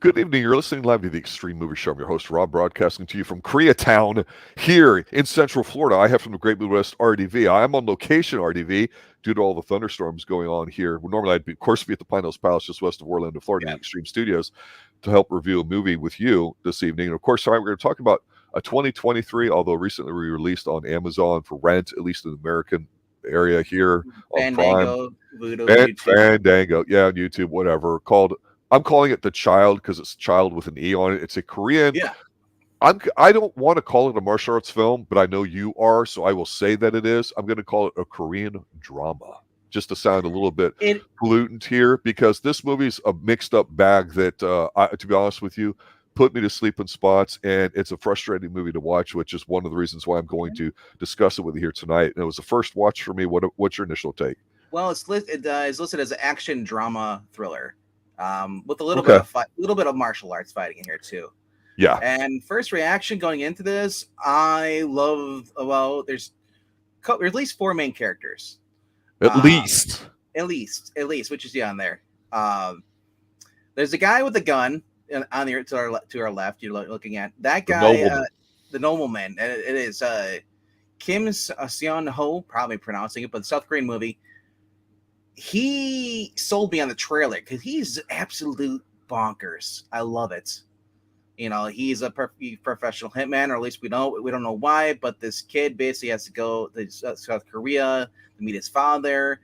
Good evening. You're listening live to the Xtreme Movie Show. I'm your host, Rob, broadcasting to you from Koreatown here in Central Florida. I have from the Great Midwest RDV. I am on location RDV due to all the thunderstorms going on here. Well, normally I'd, of course, be at the Pine Hills Palace just west of Orlando, Florida, in the Xtreme Studios to help review a movie with you this evening. And, of course, tonight we're going to talk about a 2023, although recently released on Amazon for rent, at least in the American area here on Prime. Fandango, Voodoo, YouTube. Fandango, yeah, on YouTube, whatever, called... I'm calling it The Childe because it's Childe with an E on it. It's a Korean. Yeah. I don't want to call it a martial arts film, but I know you are, so I will say that it is. I'm going to call it a Korean drama, just to sound a little bit pollutant here, because this movie's a mixed up bag that, to be honest with you, put me to sleep in spots, and it's a frustrating movie to watch, which is one of the reasons why I'm going to discuss it with you here tonight. And it was the first watch for me. What's your initial take? Well, it's listed as an action drama thriller. With a little bit of martial arts fighting in here too. Yeah. And first reaction going into this, I love. Well, there's at least four main characters. At least, which is on there. There's a guy with a gun on the to our left. You're looking at that guy, the nobleman. It is Kim Seon-ho, probably pronouncing it, but the South Korean movie. He sold me on the trailer because he's absolute bonkers. I love it. You know, he's a professional hitman, or at least we don't know why. But this kid basically has to go to South Korea to meet his father.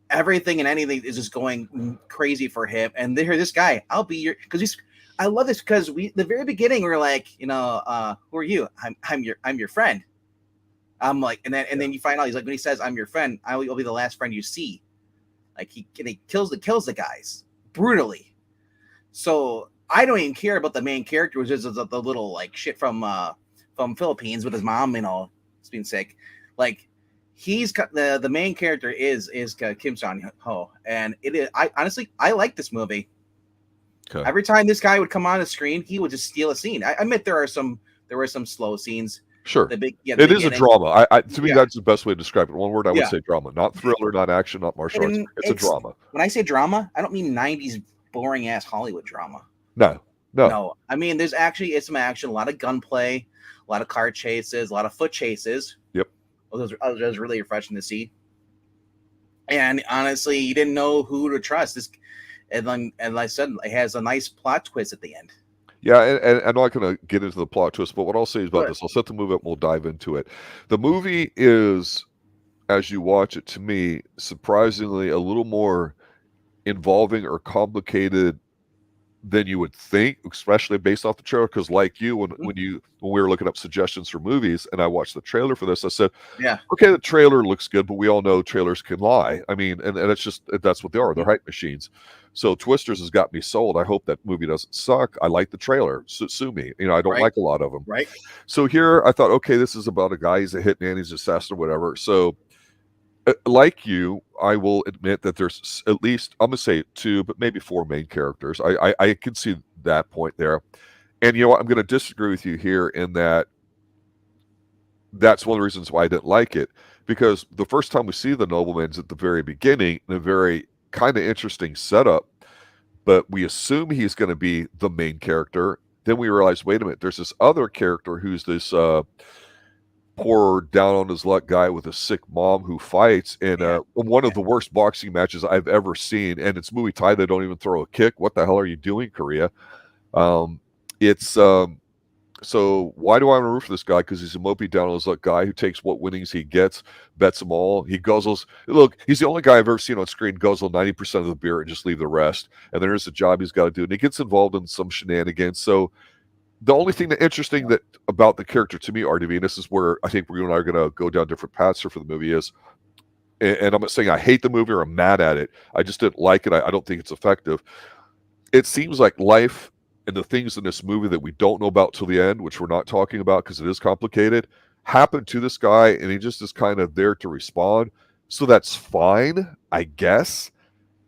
Everything and anything is just going crazy for him. And this guy, I'll be your, because I love this because the very beginning we're like, who are you? I'm your friend. I'm like, and then you find out he's like, when he says I'm your friend, I will be the last friend you see. Like he kills the guys brutally. So I don't even care about the main character, which is the little like shit from Philippines with his mom, it's being sick. Like he's the main character is Kim Seon-ho, and it is. I honestly like this movie. Okay. Every time this guy would come on the screen, he would just steal a scene. I admit there were some slow scenes. Sure. It is a drama. To me, that's the best way to describe it. One word, I would say drama. Not thriller, not action, not martial arts. It's a drama. When I say drama, I don't mean 90s boring-ass Hollywood drama. No. I mean, it's some action, a lot of gunplay, a lot of car chases, a lot of foot chases. Yep. Those was really refreshing to see. And honestly, you didn't know who to trust. And like I said, it has a nice plot twist at the end. Yeah, and I'm not going to get into the plot twist, but what I'll say is about this, I'll set the movie up and we'll dive into it. The movie is, as you watch it, to me, surprisingly a little more involving or complicated than you would think, especially based off the trailer. Because like you, when we were looking up suggestions for movies and I watched the trailer for this, I said, okay, the trailer looks good, but we all know trailers can lie. I mean, and it's just, that's what they are. They're hype machines. So Twisters has got me sold. I hope that movie doesn't suck. I like the trailer. Sue me. I don't like a lot of them. Right. So here I thought, okay, this is about a guy. He's a hitman. He's an assassin or whatever. So like you, I will admit that there's at least, I'm going to say 2, but maybe 4 main characters. I can see that point there. And you know what? I'm going to disagree with you here in that that's one of the reasons why I didn't like it. Because the first time we see the nobleman's at the very beginning, in a very kind of interesting setup, but we assume he's going to be the main character. Then we realize, wait a minute, there's this other character who's this poor down on his luck guy with a sick mom who fights in one of the worst boxing matches I've ever seen, and it's Muay Thai. They don't even throw a kick. What the hell are you doing, Korea? So why do I want to root for this guy? Because he's a mopey down on his luck guy who takes what winnings he gets, bets them all. He guzzles. Look, he's the only guy I've ever seen on screen guzzle 90% of the beer and just leave the rest. And there's a job he's got to do, and he gets involved in some shenanigans. So the only thing interesting about the character to me, RDV, and this is where I think you and I are going to go down different paths here for the movie is, and I'm not saying I hate the movie or I'm mad at it. I just didn't like it. I don't think it's effective. It seems like life and the things in this movie that we don't know about till the end, which we're not talking about because it is complicated, happened to this guy, and he just is kind of there to respond. So that's fine, I guess.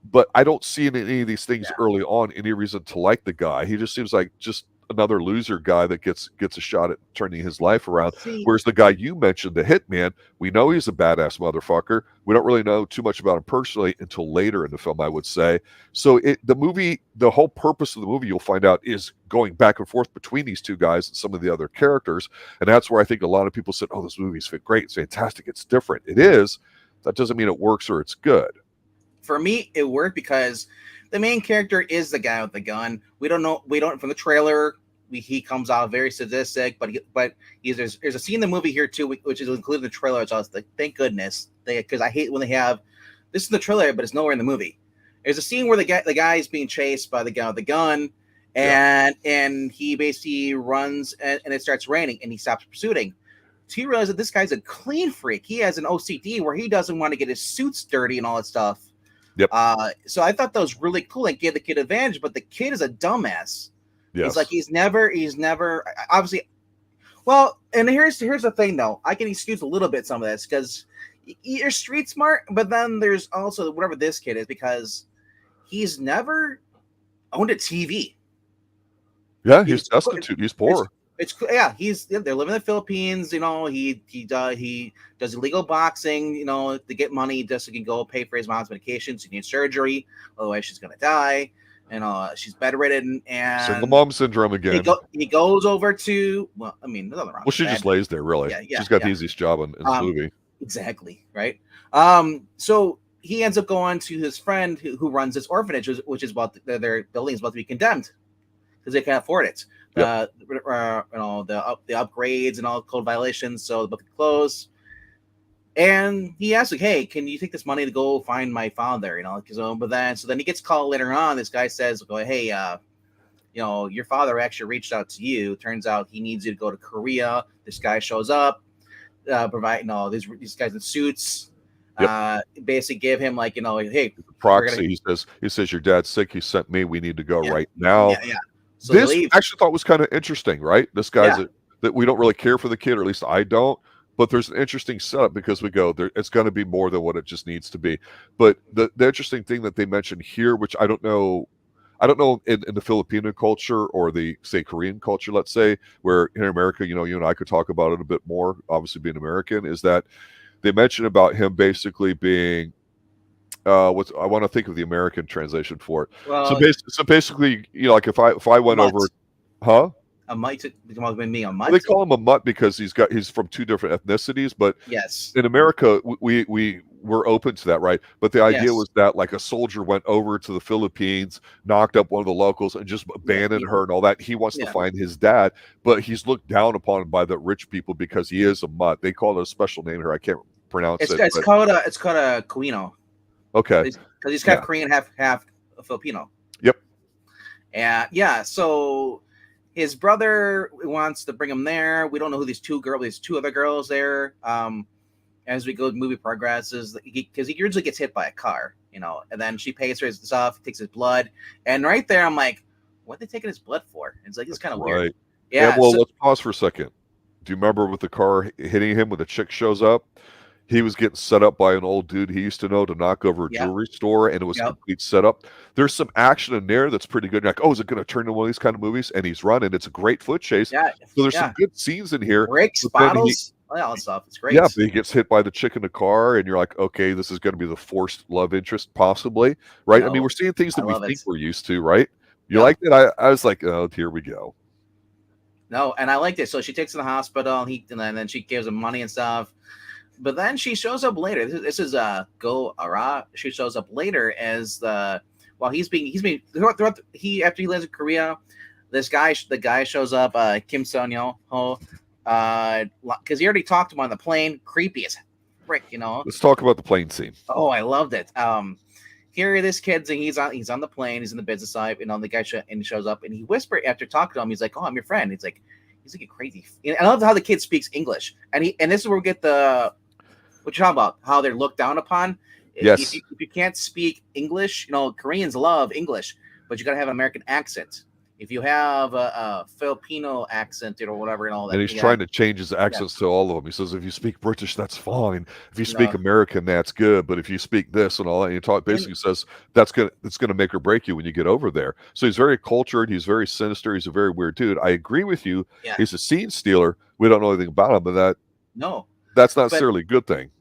But I don't see in any of these things early on any reason to like the guy. He just seems like just another loser guy that gets a shot at turning his life around. See, Whereas the guy you mentioned, the hitman, we know he's a badass motherfucker. We don't really know too much about him personally until later in the film, I would say. So the whole purpose of the movie, you'll find out, is going back and forth between these two guys and some of the other characters. And that's where I think a lot of people said, oh, this movie's great, it's fantastic, it's different. It is. That doesn't mean it works or it's good. for me, it worked because the main character is the guy with the gun. We don't from the trailer. He comes out very sadistic, but there's a scene in the movie here too, which is included in the trailer. So I was like, thank goodness, because I hate when they have this in the trailer, but it's nowhere in the movie. There's a scene where the guy is being chased by the guy with the gun, and he basically runs, and it starts raining, and he stops pursuing. So you realize that this guy's a clean freak. He has an OCD where he doesn't want to get his suits dirty and all that stuff. Yep. So I thought that was really cool and gave the kid advantage, but the kid is a dumbass. Yes. It's like he's never obviously. Well, and here's the thing though. I can excuse a little bit some of this because you're street smart, but then there's also whatever this kid is because he's never owned a TV. Yeah, he's destitute. He's poor. They're living in the Philippines. You know, he does illegal boxing. You know, to get money just so he can go pay for his mom's medications. He needs surgery, otherwise she's gonna die. And she's bedridden and single mom syndrome again. He goes over to nothing wrong. Well, she just lays there, really. Yeah, she's got the easiest job in the movie. Exactly, right. So he ends up going to his friend who runs this orphanage, which is their building is about to be condemned because they can't afford it. Yep. The upgrades and all code violations, so the book closed. And he asks, like, hey, can you take this money to go find my father? You know, but then he gets called later on. This guy says, hey, your father actually reached out to you. Turns out he needs you to go to Korea. This guy shows up, these guys in suits. Yep. Basically give him like, hey, proxy. He says your dad's sick. He sent me. We need to go right now. Yeah. So this I actually thought was kind of interesting, right? This guy's that we don't really care for the kid, or at least I don't. But there's an interesting setup because we go there. It's going to be more than what it just needs to be. But the interesting thing that they mentioned here, which I don't know in the Filipino culture or the say Korean culture, let's say, where in America, you and I could talk about it a bit more. Obviously, being American, is that they mention about him basically being I want to think of the American translation for it. Well, so basically, like if I went over, huh? A mutt. They call him a mutt because he's from two different ethnicities. But yes, in America, we were open to that, right? But the idea was that like a soldier went over to the Philippines, knocked up one of the locals, and just abandoned her and all that. He wants to find his dad, but he's looked down upon by the rich people because he is a mutt. They call it a special name here. I can't pronounce it. It's called a Quino. Okay, because he's half Korean, half Filipino. Yep. And so his brother wants to bring him there. We don't know who these two other girls there. As we go, the movie progresses, because he usually gets hit by a car, and then she pays for his stuff, takes his blood, and right there I'm like, what are they taking his blood for? And it's like, it's kind of weird. Yeah. Well, let's pause for a second. Do you remember with the car hitting him when the chick shows up? He was getting set up by an old dude he used to know to knock over a jewelry store, and it was a complete setup. There's some action in there that's pretty good. You're like, is it going to turn into one of these kind of movies? And he's running. It's a great foot chase. Yeah. So there's some good scenes in here. Breaks, bottles, all that stuff. It's great. Yeah, but he gets hit by the chick in the car, and you're like, okay, this is going to be the forced love interest, possibly, right? I mean, we're seeing things that we think we're used to, right? You like that? I was like, oh, here we go. No, and I liked it. So she takes him to the hospital, and then she gives him money and stuff. But then she shows up later. This is Go Ara. She shows up later as after he lands in Korea. The guy shows up, Kim Seon-ho, because he already talked to him on the plane. Creepy as frick, Let's talk about the plane scene. Oh, I loved it. Here, this kid's and he's on the plane. He's in the business side, and the guy shows up, and he whispered after talking to him. He's like, "Oh, I'm your friend." He's like a crazy. I love how the kid speaks English, and this is where we get what you're talking about, how they're looked down upon. Yes. If you can't speak English, Koreans love English, but you got to have an American accent. If you have a Filipino accent or whatever and all And that, he's yeah, trying to change his accents to all of them. He says, if you speak British, that's fine. If you you speak know, American, that's good. But if you speak this and all that, and you talk, and basically says it's gonna make or break you when you get over there. So he's very cultured. He's very sinister. He's a very weird dude. I agree with you. yeah, He's a scene stealer. We don't know anything about him, but no, that's not but necessarily a good thing.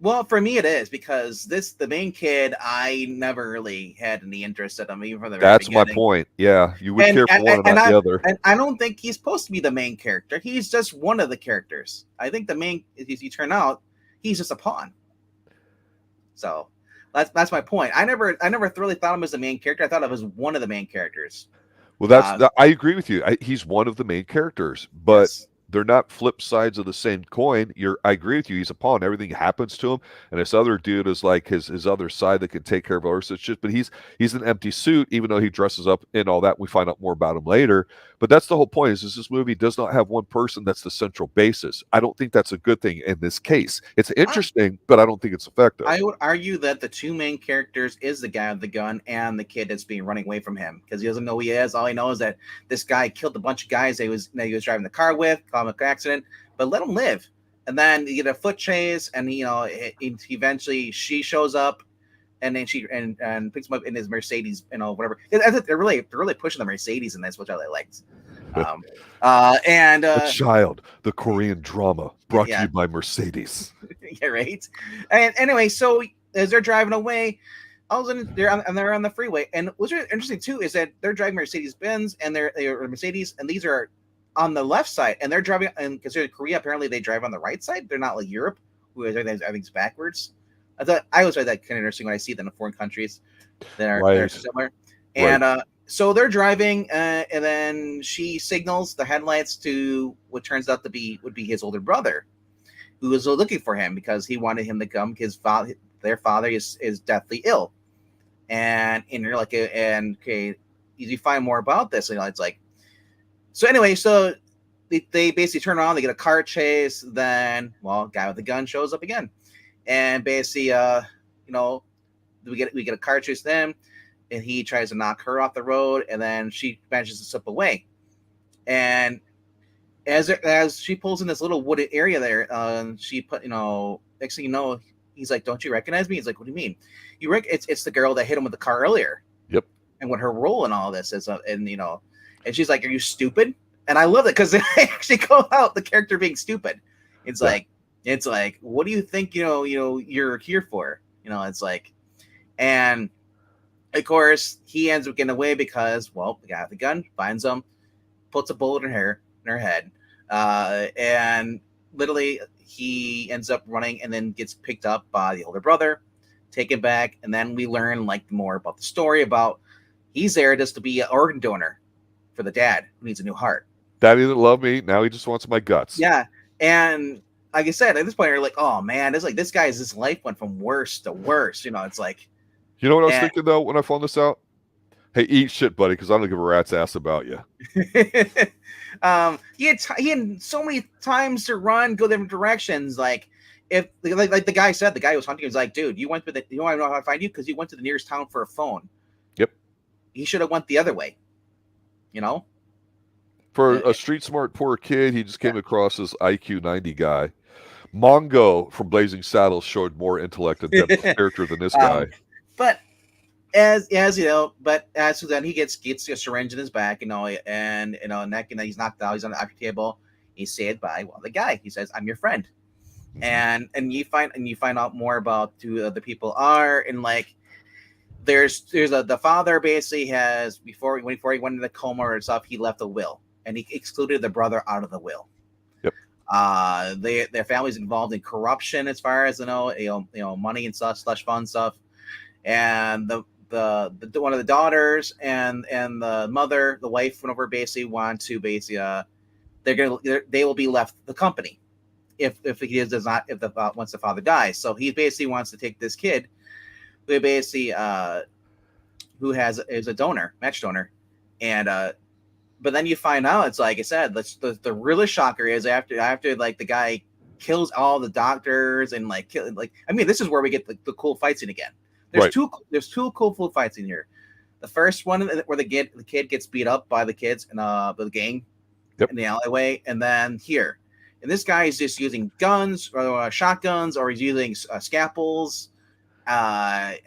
well, for me it is because the main kid, I never really had any interest in him even from the very That's my beginning. point. Yeah, you would And care for one and and not I the other. and I don't think he's supposed to be the main character. He's just one of the characters. I think the main, if you turn out, he's just a pawn. So that's my point. I never really thought him as the main character. I thought of him as one of the main characters. Well, Uh, I agree with you. He's one of the main characters, but yes. they're not flip sides of the same coin. I agree with you. He's a pawn. Everything happens to him, and this other dude is like his other side that can take care of all this shit. But he's an empty suit, even though he dresses up and all that. We find out more about him later. But that's the whole point. Is this movie does not have one person that's the central basis. I don't think that's a good thing in this case. It's interesting, but I don't think it's effective. I would argue that the two main characters is the guy with the gun and the kid that's being running away from him because he doesn't know who he is. All he knows is that this guy killed a bunch of guys that he was driving the car with, caused an accident, but let him live. And then you get a foot chase, and eventually she shows up, and then she and picks him up in his Mercedes, whatever. They're really pushing the Mercedes in this, which I liked. A Child, the Korean drama, brought to you by Mercedes. Yeah, right. And anyway, so as they're driving away, all of a sudden they're on the freeway. And what's really interesting too is that they're driving Mercedes Benz, and they're Mercedes, and these are on the left side, and they're driving. And because they're in Korea, apparently they drive on the right side. They're not like Europe, who I think it's backwards. I always find that kind of interesting when I see them in foreign countries that are similar. And so they're driving, and then she signals the headlights to what turns out to would be his older brother, who was looking for him because he wanted him to come. Their father is deathly ill, and you're like, and okay, you find more about this. It's like, so anyway, so they basically turn around, they get a car chase. Then, guy with the gun shows up again, and basically, we get a car chase then. And he tries to knock her off the road, and then she manages to slip away. And as she pulls in this little wooded area there, she put, next thing you know, he's like, "Don't you recognize me?" He's like, "What do you mean?" It's the girl that hit him with the car earlier. Yep. And what her role in all this is, and she's like, "Are you stupid?" And I love it because they actually call out the character being stupid. It's like, what do you think? You're here for? It's like, and. Of course, he ends up getting away because, the guy with the gun finds him, puts a bullet in her head, and literally he ends up running and then gets picked up by the older brother, taken back, and then we learn more about the story about he's there just to be an organ donor for the dad who needs a new heart. Daddy didn't love me. Now he just wants my guts. Yeah, and like I said, at this point, you're like, oh man, this guy's life went from worse to worse. It's like. You know what I was thinking, though, when I found this out? Hey, eat shit, buddy, because I don't give a rat's ass about you. He had so many times to run, go different directions. Like, if like the guy said, the guy who was hunting, he was like, dude, you want to know how to find you? Because you went to the nearest town for a phone. Yep. He should have went the other way. For a street smart poor kid, he just came across this IQ 90 guy. Mongo from Blazing Saddles showed more intellect and depth of character than this guy. But as so then he gets a syringe in his back, and neck, and he's knocked out. He's on the operating table. He's saved by the guy. He says, "I'm your friend," and you find out more about who the people are, and there's the father basically has before he went into the coma or stuff, he left a will, and he excluded the brother out of the will. Yep. Their family's involved in corruption as far as money and stuff, slush fund stuff. And the one of the daughters and the mother, the wife, whenever basically want to they will be left the company if once the father dies. So he basically wants to take this kid who basically who is a donor, match donor, and but then you find out it's like I said, the really shocker is after the guy kills all the doctors and this is where we get the cool fight scene again. There's two cool fights in here. The first one where the kid gets beat up by the kids in the gang Yep. in the alleyway, and then here, and this guy is just using guns or shotguns, or he's using scalpels, and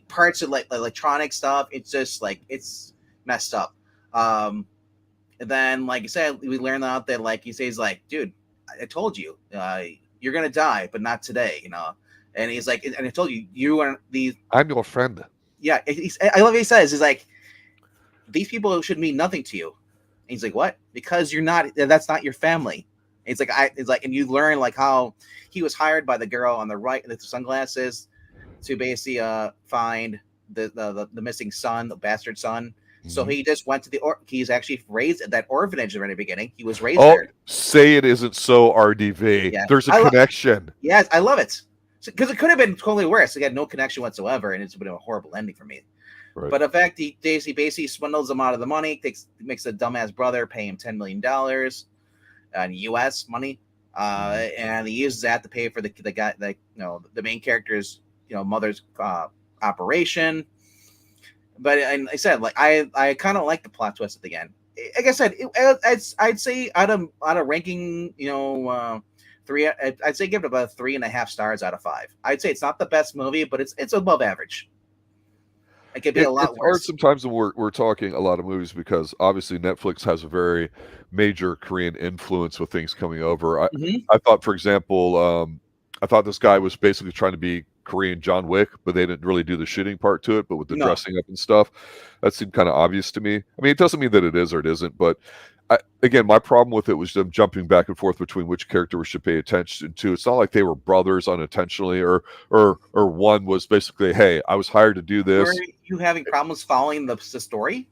parts of like electronic stuff. It's just like it's messed up. And then, like I said, we learned out that like he says like, dude, I told you, you're gonna die, but not today, you know. And he's like, and I told you, you are the I'm your friend. yeah. I love what he says. He's like, these people should mean nothing to you. And he's like, what? Because you're not. That's not your family. And he's like, It's like, and you learn like how he was hired by the girl on the right with the sunglasses to basically find the missing son, the bastard son. So he just went to he's actually raised at that orphanage at the very beginning. He was raised there. Say it isn't so, RDV. Yeah. There's a connection. Yes, I love it. Because it could have been totally worse. It had no connection whatsoever, and it's been a horrible ending for me. Right. But in fact, he basically swindles him out of the money, makes a dumbass brother pay him $10 million in U.S. money, and he uses that to pay for the guy, like, you know, the main character's, you know, mother's operation. But and I said, like, I kind of like the plot twist at the end. Like I said, I'd say out of ranking, you know, I'd say give it about 3.5 stars out of 5. I'd say it's not the best movie, but it's above average. It could be a lot it's worse. hard sometimes when we're talking a lot of movies, because obviously Netflix has a very major Korean influence with things coming over. I thought, for example, I thought this guy was basically trying to be Korean John Wick, but they didn't really do the shooting part to it. But with the dressing up and stuff, that seemed kind of obvious to me. I mean, it doesn't mean that it is or it isn't, but again, my problem with it was them jumping back and forth between which character we should pay attention to. It's not like they were brothers unintentionally, or one was basically, hey, I was hired to do this. Were you having problems following the story?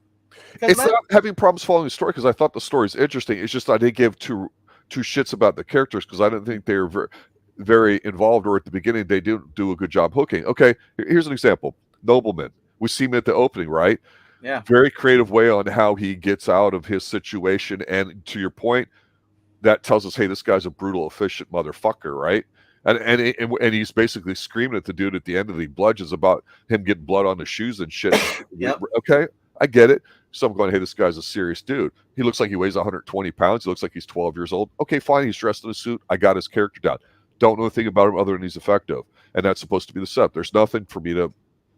It's not having problems following the story because I thought the story is interesting. It's just I didn't give two shits about the characters because I didn't think they were very involved, or at the beginning they didn't do a good job hooking. Okay, here's an example. Nobleman. We see him at the opening, right? Yeah. Very creative way on how he gets out of his situation. And to your point, that tells us, hey, this guy's a brutal, efficient motherfucker, right? And he's basically screaming at the dude at the end of the bludgeons about him getting blood on his shoes and shit. Yep. Okay, I get it. So I'm going, hey, this guy's a serious dude. He looks like he weighs 120 pounds. He looks like he's 12 years old. Okay, fine. He's dressed in a suit. I got his character down. Don't know anything about him other than he's effective. And that's supposed to be the setup. There's nothing for me to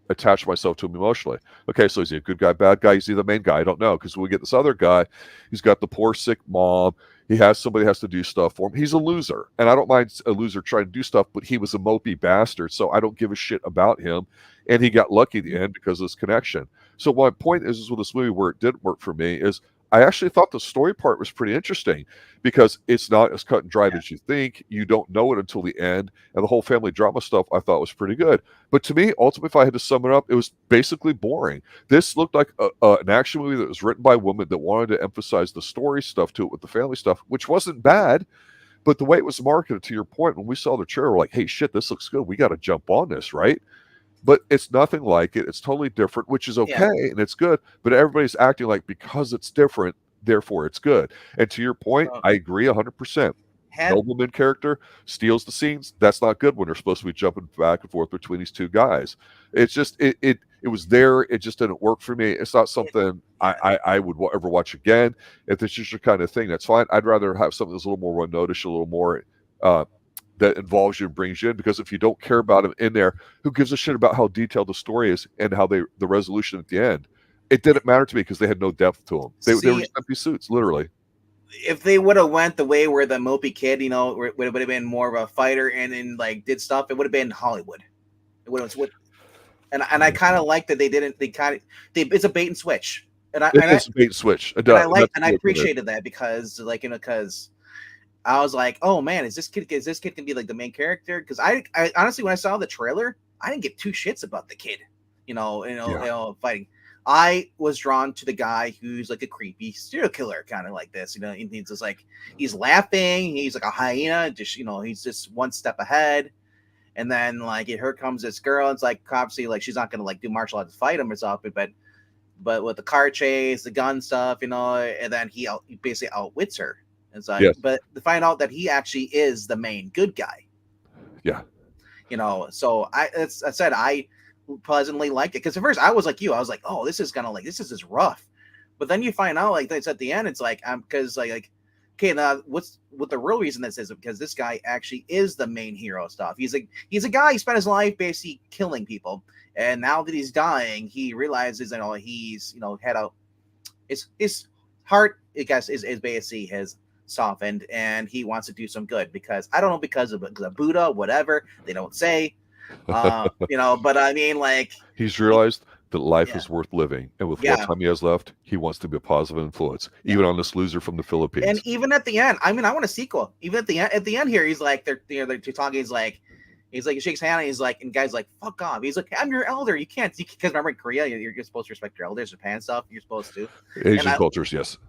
attach myself to him emotionally. Okay, so is he a good guy, bad guy? Is he the main guy? I don't know, because we get this other guy, he's got the poor sick mom. He has somebody has to do stuff for him. He's a loser, and I don't mind a loser trying to do stuff, but he was a mopey bastard, so I don't give a shit about him. And he got lucky at the end because of this connection. So my point is with this movie, where it did work for me, is I actually thought the story part was pretty interesting because it's not as cut and dried as you think. You don't know it until the end. And the whole family drama stuff I thought was pretty good. But to me, ultimately, if I had to sum it up, it was basically boring. This looked like an action movie that was written by a woman that wanted to emphasize the story stuff to it with the family stuff, which wasn't bad. But the way it was marketed, to your point, when we saw the trailer, we're like, hey, shit, this looks good. We got to jump on this, right? But it's nothing like it. It's totally different, which is okay, and it's good. But everybody's acting like because it's different, therefore it's good. And to your point, I agree 100%. Nobleman character steals the scenes. That's not good when they're supposed to be jumping back and forth between these two guys. It's just it was there. It just didn't work for me. It's not something I would ever watch again. If this is your kind of thing, that's fine. I'd rather have something that's a little more one notice, a little more that involves you and brings you in, because if you don't care about him in there, who gives a shit about how detailed the story is and how the resolution at the end? It didn't matter to me because they had no depth to them. They were just empty suits, literally. If they would have went the way where the mopey kid, you know, would have been more of a fighter and then like did stuff, it would have been Hollywood. It would have, and I kind of like that they didn't. It's a bait and switch, and it's a bait and swwitch. And I appreciated that because, like, you know, because I was like, oh man, is this kid gonna be like the main character? Because I honestly, when I saw the trailer, I didn't give two shits about the kid, you know, fighting. I was drawn to the guy who's like a creepy serial killer, kind of like this, you know. He's just like, he's laughing, he's like a hyena, just, you know, he's just one step ahead. And then like here comes this girl, it's like obviously like she's not gonna like do martial arts to fight him or something, but with the car chase, the gun stuff, you know, and then he basically outwits her. It's like, but to find out that he actually is the main good guy. Yeah. You know, so I said I pleasantly liked it, because at first I was like you, I was like, oh, this is gonna like this is just rough, but then you find out like it's at the end, it's like because like okay, now what the real reason this is because this guy actually is the main hero stuff. He's a guy who spent his life basically killing people, and now that he's dying, he realizes he's had a his heart, I guess, is basically his softened, and he wants to do some good because I don't know because of Buddha, whatever they don't say, but I mean like He's realized that life yeah, is worth living, and with what yeah, time he has left, he wants to be a positive influence, yeah. even on this loser from the And Philippines. even at the end, I mean, I want a sequel. Even at the end here, he's like, they're talking. He's like, he shakes hand, and he's like, and the guy's like, fuck off. He's like, I'm your elder. You can't, because remember in Korea, you're supposed to respect your elders, Japan stuff. You're supposed to. And Asian cultures, yes.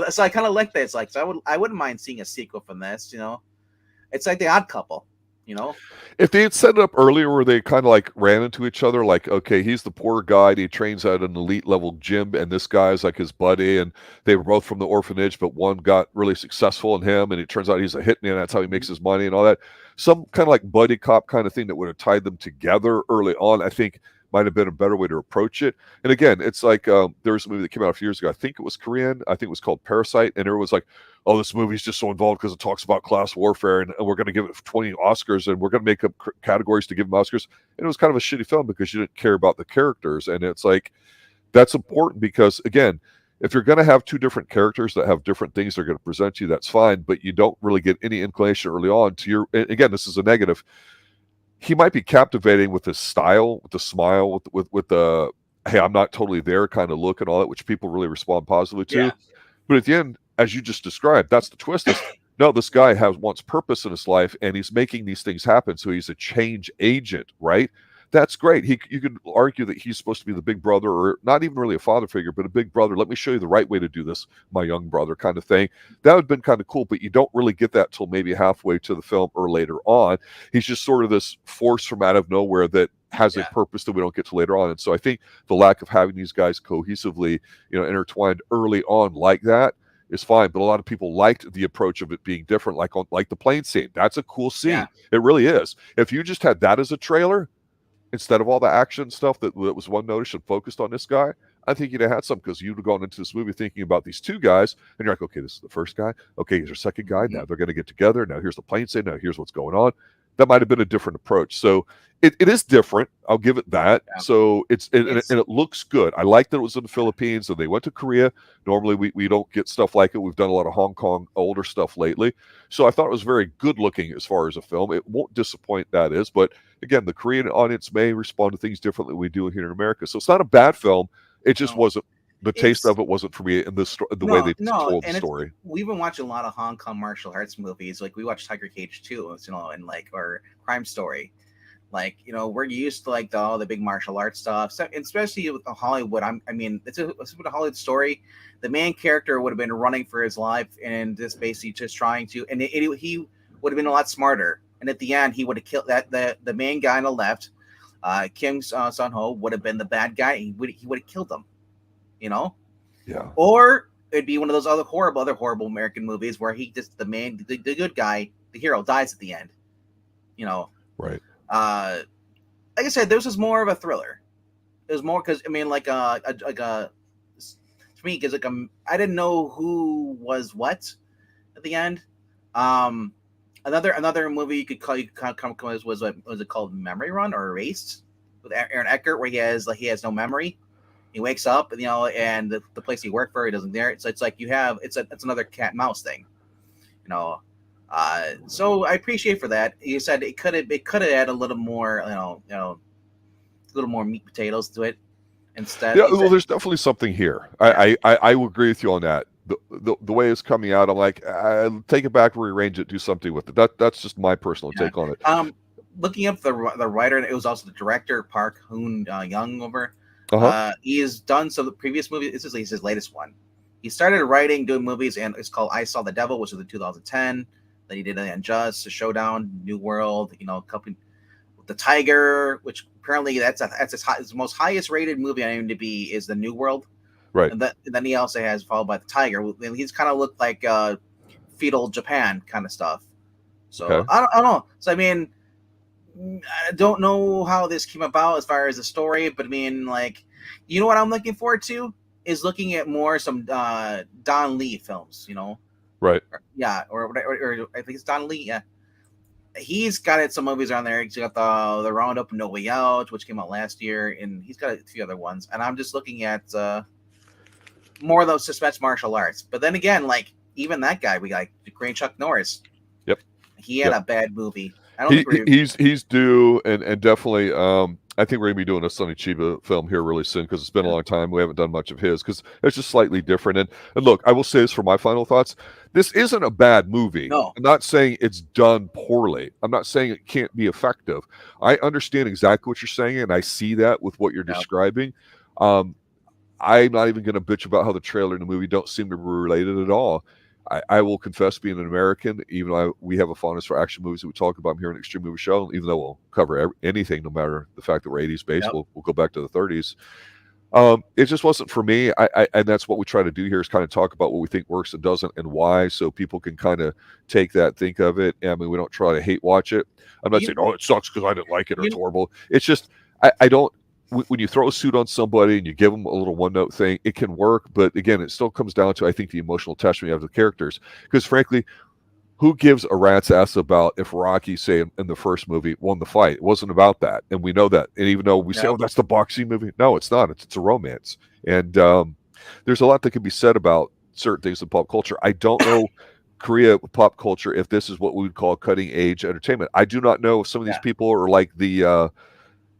so I kind of like this. Like, so I wouldn't mind seeing a sequel from this. It's like The Odd Couple. You know? If they had set it up earlier where they kind of like ran into each other, like, okay, he's the poor guy, and he trains at an elite level gym, and this guy's like his buddy, and they were both from the orphanage, but one got really successful in him, and it turns out he's a hitman, that's how he makes his money and all that. Some kind of like buddy cop kind of thing that would have tied them together early on, I think might have been a better way to approach it. And again, it's like there was a movie that came out a few years ago. I think it was Korean. I think it was called Parasite, and everyone was like, oh, this movie's just so involved because it talks about class warfare, and we're going to give it 20 Oscars, and we're going to make up categories to give them Oscars. And it was kind of a shitty film because you didn't care about the characters. And it's like, that's important because, again, if you're going to have two different characters that have different things they're going to present to you, that's fine, but you don't really get any inclination early on to your, again, this is a negative. He might be captivating with his style, with the smile, with the, hey, I'm not totally there kind of look and all that, which people really respond positively to. Yeah. But at the end, as you just described, that's the twist. Is no, this guy wants purpose in his life, and he's making these things happen. So he's a change agent, right? That's great. You could argue that he's supposed to be the big brother, or not even really a father figure, but a big brother. Let me show you the right way to do this, my young brother, kind of thing. That would have been kind of cool, but you don't really get that till maybe halfway to the film or later on. He's just sort of this force from out of nowhere that has a purpose that we don't get to later on. And so I think the lack of having these guys cohesively, intertwined early on like that is fine. But a lot of people liked the approach of it being different, like the plane scene. That's a cool scene. Yeah. It really is. If you just had that as a trailer, instead of all the action stuff that was one notice and focused on this guy, I think you'd have had some, because you'd have gone into this movie thinking about these two guys, and you're like, okay, this is the first guy. Okay, here's our second guy. Now they're going to get together. Now here's the plane scene. Now here's what's going on. That might have been a different approach. So it is different. I'll give it that. Yeah. So and it looks good. I like that it was in the Philippines, and they went to Korea. Normally we don't get stuff like it. We've done a lot of Hong Kong older stuff lately. So I thought it was very good looking as far as a film. It won't disappoint, that is. But again, the Korean audience may respond to things differently than we do here in America. So it's not a bad film. It just wasn't, the taste of it wasn't for me in the way they told the story. We've been watching a lot of Hong Kong martial arts movies. Like we watched Tiger Cage 2, and like, or Crime Story. Like, we're used to like all the big martial arts stuff. So, especially with Hollywood. It's a Hollywood story. The main character would have been running for his life and just basically just trying to, and he would have been a lot smarter. And at the end, he would have killed the main guy on the left. Seon-ho would have been the bad guy. He would have killed him. Yeah. Or it'd be one of those other horrible American movies where he just the good guy, the hero, dies at the end. Right. Like I said, this was more of a thriller. It was more because to me, because I didn't know who was what at the end. Another movie you could come was it called Memory Run or Erased with Aaron Eckhart, where he has no memory. He wakes up, and the place he worked for, he doesn't there. So it's like it's another cat and mouse thing, So I appreciate for that. You said it could have added a little more, a little more meat potatoes to it instead. Yeah, well, there's definitely something here. I will agree with you on that. The way it's coming out, I'm like, take it back, rearrange it, do something with it. That's just my personal take on it. Looking up the writer, it was also the director, Park Hoon-jung over. He has done some of the previous movies. This is his latest one. He started writing, doing movies, and it's called I Saw the Devil, which was in 2010. Then he did Unjust, Showdown, New World, Company with the Tiger, which apparently that's his most highest rated movie on IMDb is the New World. Right. And then he also has followed by the Tiger. And he's kind of looked like feudal Japan kind of stuff. So okay. I don't know. So I don't know how this came about as far as the story, but I mean, like, you know what I'm looking forward to is looking at more some Don Lee films. Right. Yeah, or I think it's Don Lee. Yeah, he's got some movies on there. He's got the Roundup No Way Out, which came out last year, and he's got a few other ones. And I'm just looking at more of those suspense martial arts. But then again, like even that guy, we got Green Chuck Norris. Yep. He had a bad movie. I don't He, think we're he's due, and definitely. I think we're gonna be doing a Sonny Chiba film here really soon because it's been a long time. We haven't done much of his because it's just slightly different. And look, I will say this for my final thoughts: this isn't a bad movie. no. I'm not saying it's done poorly. I'm not saying it can't be effective. I understand exactly what you're saying, and I see that with what you're describing. I'm not even going to bitch about how the trailer and the movie don't seem to be related at all. I will confess, being an American, even though we have a fondness for action movies that we talk about here in Xtreme Movie Show, even though we'll cover anything, no matter the fact that we're 80s based, we'll go back to the 30s. It just wasn't for me. And that's what we try to do here is kind of talk about what we think works and doesn't and why, so people can kind of take that, think of it. I mean, we don't try to hate watch it. I'm not saying, oh, it sucks because I didn't like it or it's horrible. It's just, I don't. When you throw a suit on somebody and you give them a little one-note thing, it can work. But again, it still comes down to, I think, the emotional attachment you have to the characters. Because frankly, who gives a rat's ass about if Rocky, say, in the first movie, won the fight? It wasn't about that. And we know that. And even though we say, oh, that's the boxing movie. No, it's not. It's a romance. And there's a lot that can be said about certain things in pop culture. I don't know Korea pop culture if this is what we would call cutting-edge entertainment. I do not know if some of these people are like the...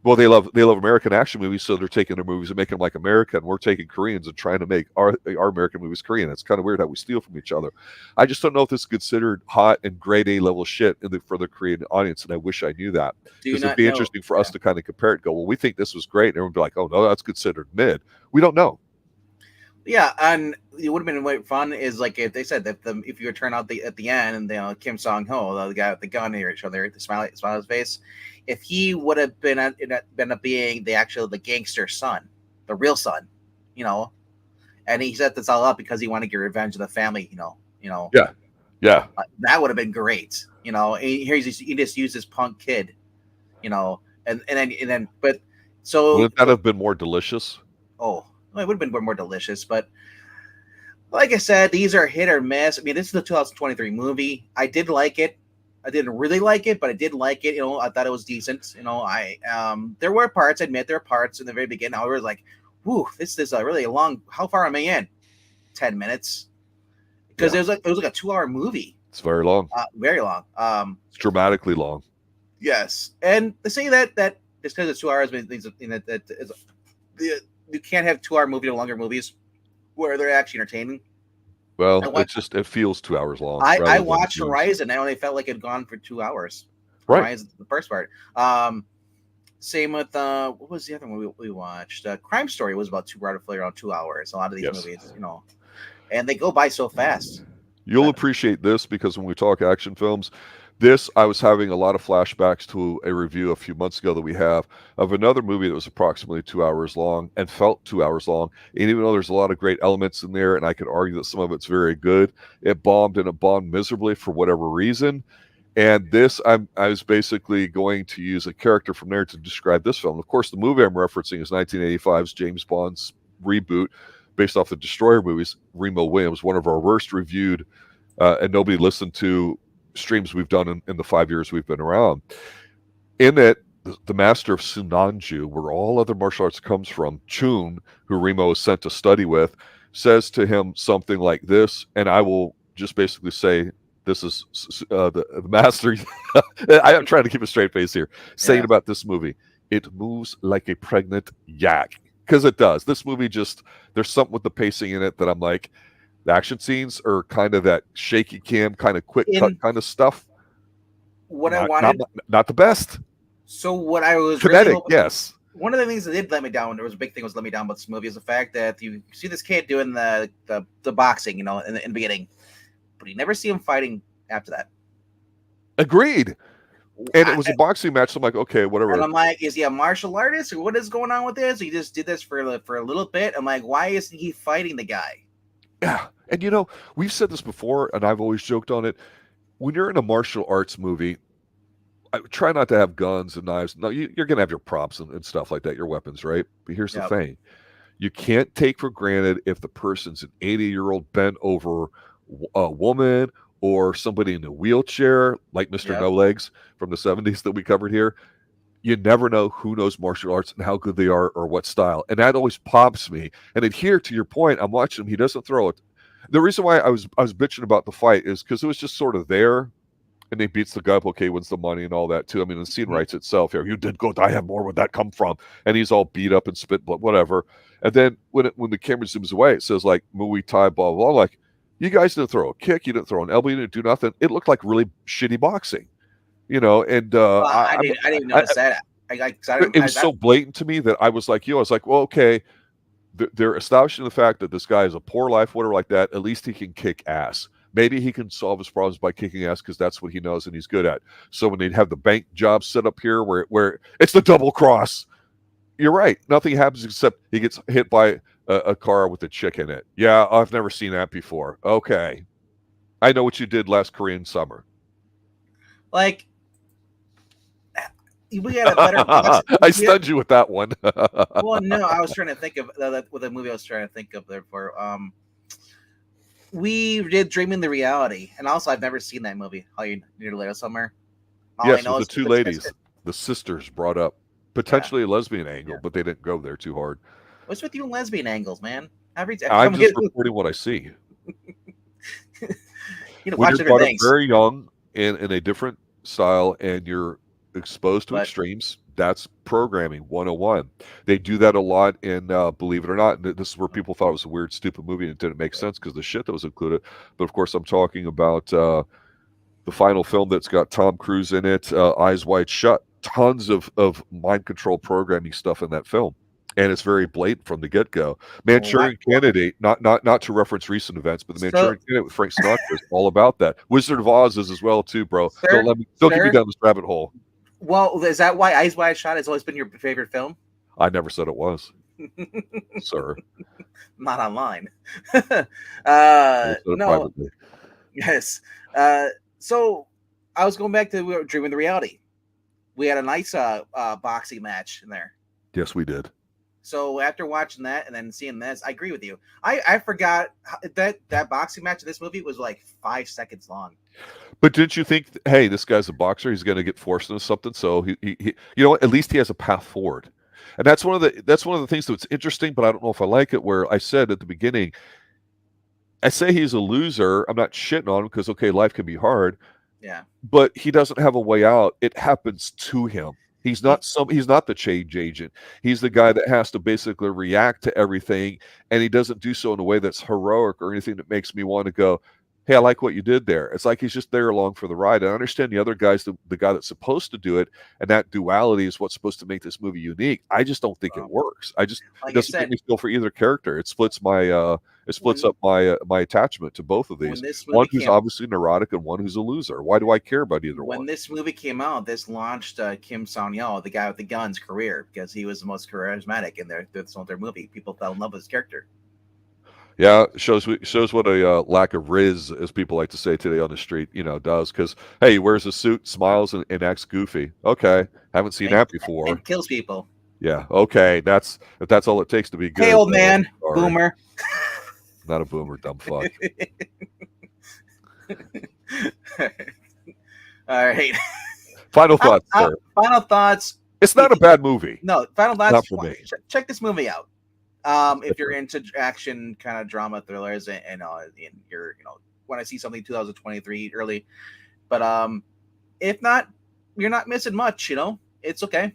well, they love American action movies, so they're taking their movies and making them like America, and we're taking Koreans and trying to make our American movies Korean. It's kind of weird how we steal from each other. I just don't know if this is considered hot and grade A level shit for the Korean audience, and I wish I knew that. Because it'd be interesting for us to kind of compare it and go, well, we think this was great, and everyone would be like, oh, no, that's considered mid. We don't know. Yeah, and it would have been fun is like if they said that if you would turn out at the end and Kim Seon-ho, the guy with the gun near each other, the smile on his face, if he would have been up being the gangster son, the real son, and he set this all up because he wanted to get revenge of the family, yeah, that would have been great, Here he just used this punk kid, and then but so wouldn't that have been more delicious? Oh. Well, it would have been more delicious, but like I said, these are hit or miss. I mean, this is the 2023 movie. I did like it. I didn't really like it, but I did like it. I thought it was decent. There were parts. I admit there were parts in the very beginning. I was like, "Whew, this is a really long." How far am I in? 10 minutes, because it was like a 2-hour movie. It's very long. Very long. It's dramatically long. Yes, and to say that just because it's 2 hours means that you can't have 2-hour movie or longer movies where they're actually entertaining. Well, it feels 2 hours long. I watched Horizon. I only felt like it had gone for 2 hours. Right. Horizon, the first part. Same with what was the other one we watched? Crime Story was about around 2 hours. A lot of these movies, and they go by so fast. You'll appreciate this because when we talk action films, I was having a lot of flashbacks to a review a few months ago that we have of another movie that was approximately 2 hours long and felt 2 hours long. And even though there's a lot of great elements in there, and I could argue that some of it's very good, it bombed miserably for whatever reason. And this, I was basically going to use a character from there to describe this film. Of course, the movie I'm referencing is 1985's James Bond's reboot based off the Destroyer movies. Remo Williams, one of our worst reviewed and nobody listened to streams we've done in the 5 years we've been around. In it, the master of Sunanju, where all other martial arts comes from, Chun, who Remo is sent to study with, says to him something like this, and I will just basically say, this is the master. I am trying to keep a straight face here, saying about this movie, it moves like a pregnant yak. Because it does. This movie there's something with the pacing in it that I'm like, the action scenes are kind of that shaky cam, kind of quick cut kind of stuff. I wanted, not the best. So what I was kinetic, yes. One of the things that did let me down, there was a big thing that let me down about this movie, is the fact that you see this kid doing the boxing, in the beginning, but you never see him fighting after that. Agreed. And it was a boxing match. So I'm like, okay, whatever. And I'm like, is he a martial artist, or what is going on with this? He just did this for a little bit. I'm like, why isn't he fighting the guy? Yeah. And we've said this before, and I've always joked on it. When you're in a martial arts movie, I try not to have guns and knives. No, you're going to have your props and stuff like that, your weapons, right? But here's the Yep. thing. You can't take for granted if the person's an 80-year-old bent over a woman or somebody in a wheelchair, like Mr. Yep. No Legs from the 70s that we covered here. You never know who knows martial arts and how good they are or what style. And that always pops me. And then here, to your point, I'm watching him. He doesn't throw it. The reason why I was bitching about the fight is because it was just sort of there. And he beats the guy up, okay, wins the money and all that too. I mean, the scene writes itself here. You did good. I have more. Where'd that come from? And he's all beat up and spit blood, whatever. And then when the camera zooms away, it says like Muay Thai, blah, blah, blah. Like, you guys didn't throw a kick. You didn't throw an elbow. You didn't do nothing. It looked like really shitty boxing, and Well, I didn't notice that. It was so blatant to me that I was like, I was like, well, okay, they're establishing the fact that this guy is a poor life, whatever like that. At least he can kick ass. Maybe he can solve his problems by kicking ass because that's what he knows and he's good at. So when they'd have the bank job set up here where it's the double cross, you're right. Nothing happens except he gets hit by a car with a chick in it. Yeah, I've never seen that before. Okay. I know what you did last Korean summer. Like, we had a better. I stunned you with that one. Well, no, I was trying to think of with the movie I was trying to think of there for. We did Dreaming the Reality, and also I've never seen that movie. All You Need to Little Summer. Yes, with the two ladies, the sisters brought up potentially a lesbian angle, but they didn't go there too hard. What's with you and lesbian angles, man? I'm just reporting what I see. When watch you're brought up very young in a different style, and you're exposed to extremes, that's programming 101. They do that a lot in Believe It or Not. And this is where people thought it was a weird, stupid movie and it didn't make sense because the shit that was included. But of course, I'm talking about the final film that's got Tom Cruise in it, Eyes Wide Shut. Tons of mind control programming stuff in that film. And it's very blatant from the get-go. Manchurian Candidate, not to reference recent events, but the Manchurian Candidate with Frank Sinatra is all about that. Wizard of Oz is as well too, bro. Don't get me down this rabbit hole. Well, is that why Eyes Wide Shut has always been your favorite film? I never said it was, sir. Not online. No. Privately. Yes. So I was going back to Dreaming the Reality. We had a nice boxing match in there. Yes, we did. So after watching that and then seeing this, I agree with you. I forgot that boxing match in this movie was like 5 seconds long. But didn't you think, hey, this guy's a boxer, he's going to get forced into something, so he you know what, at least he has a path forward. And that's one of the things that's interesting, but I don't know if I like it, where I said at the beginning, I say he's a loser. I'm not shitting on him because, okay, life can be hard. Yeah. But he doesn't have a way out. It happens to him. He's not the change agent. He's the guy that has to basically react to everything, and he doesn't do so in a way that's heroic or anything that makes me want to go, hey, I like what you did there. It's like he's just there along for the ride. I understand the other guy's the guy that's supposed to do it, and that duality is what's supposed to make this movie unique. I just don't think it works. It doesn't make me feel for either character. It splits up my attachment to both of these. One who's obviously neurotic and one who's a loser. Why do I care about either one? When this movie came out, this launched Kim Seon-ho, the guy with the guns, career, because he was the most charismatic in their movie. People fell in love with his character. Yeah, shows what a lack of riz, as people like to say today on the street, does. Because hey, he wears a suit, smiles, and acts goofy. Okay, haven't seen that before. And kills people. Yeah. Okay, if that's all it takes to be good. Hey, old man, boomer. Not a boomer, dumb fuck. All right. Final thoughts, sir. Final thoughts. It's not a bad movie. No, final thoughts. Not for me. Check this movie out. If you're into action kind of drama thrillers and you're want to see something 2023 early, but if not, you're not missing much. It's okay.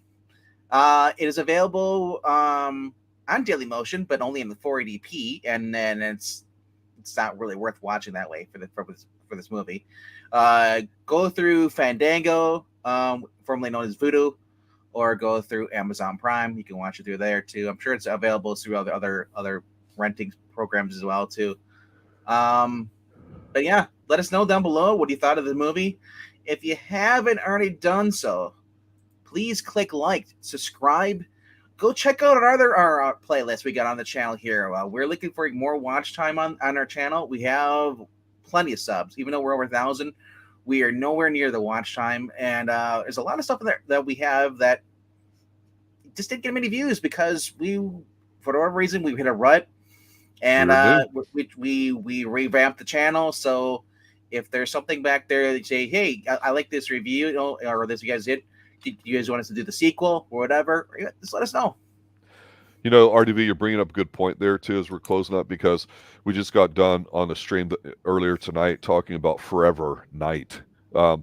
It is available on Dailymotion, but only in the 480p, and then it's not really worth watching that way for this movie. Go through Fandango, formerly known as Vudu, or go through Amazon Prime. You can watch it through there too. I'm sure it's available through other renting programs as well too. But yeah, let us know down below what you thought of the movie. If you haven't already done so, please click like, subscribe. Go check out our playlist we got on the channel here. We're looking for more watch time on our channel. We have plenty of subs, even though we're over 1,000. We are nowhere near the watch time, and there's a lot of stuff there that we have that just didn't get many views because for whatever reason, we hit a rut, and we revamped the channel. So if there's something back there that you say, hey, I like this review, or this you guys did, do you guys want us to do the sequel or whatever? Just let us know. RDV, you're bringing up a good point there too as we're closing up, because we just got done on the stream earlier tonight talking about Forever Night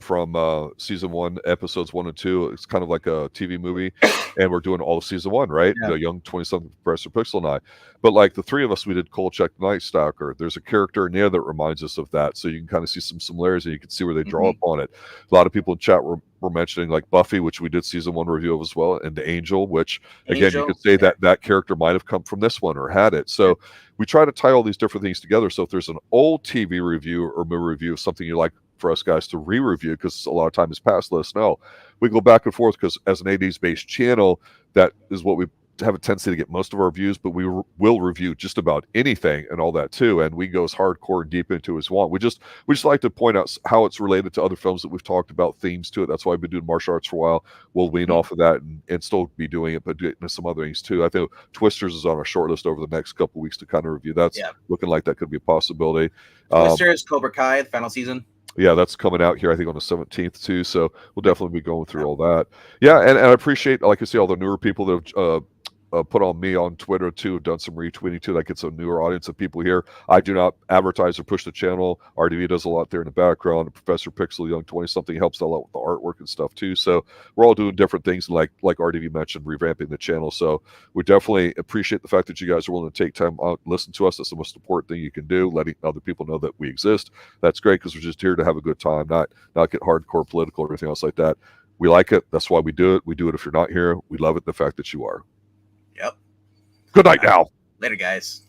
from season 1, episodes 1 and 2. It's kind of like a TV movie, and we're doing all of season 1, right? Yeah. The young 20-something Professor Pixel and I. But like the three of us, we did Kolchak the Night Stalker. There's a character in there that reminds us of that, so you can kind of see some similarities, and you can see where they draw upon it. A lot of people in chat were mentioning like Buffy, which we did season 1 review of as well, and the Angel, which again you could say that character might have come from this one or had it. So we try to tie all these different things together. So if there's an old TV review or movie review of something you like for us guys to re-review, because a lot of time has passed, let us know. We go back and forth, because as an 80s based channel, that is what we have a tendency to get most of our views, but we will review just about anything and all that too, and we go as hardcore and deep into as want. We just like to point out how it's related to other films that we've talked about, themes to it. That's why we've been doing martial arts for a while. We'll lean off of that and still be doing it, but doing some other things too. I think Twisters is on our short list over the next couple of weeks to kind of review. That's looking like that could be a possibility. Twisters, Cobra Kai, the final season. Yeah, that's coming out here, I think, on the 17th too. So we'll definitely be going through all that. Yeah, and I appreciate, like I say, all the newer people that have put on me on Twitter too, have done some retweeting too. That gets a newer audience of people here. I do not advertise or push the channel. RDV does a lot there in the background. Professor Pixel, young 20-something, helps a lot with the artwork and stuff too. So we're all doing different things, like RDV mentioned, revamping the channel. So we definitely appreciate the fact that you guys are willing to take time out and listen to us. That's the most important thing you can do, letting other people know that we exist. That's great, because we're just here to have a good time, not get hardcore political or anything else like that. We like it. That's why we do it. We do it if you're not here. We love it, the fact that you are. Yep. Good night now. Later, guys.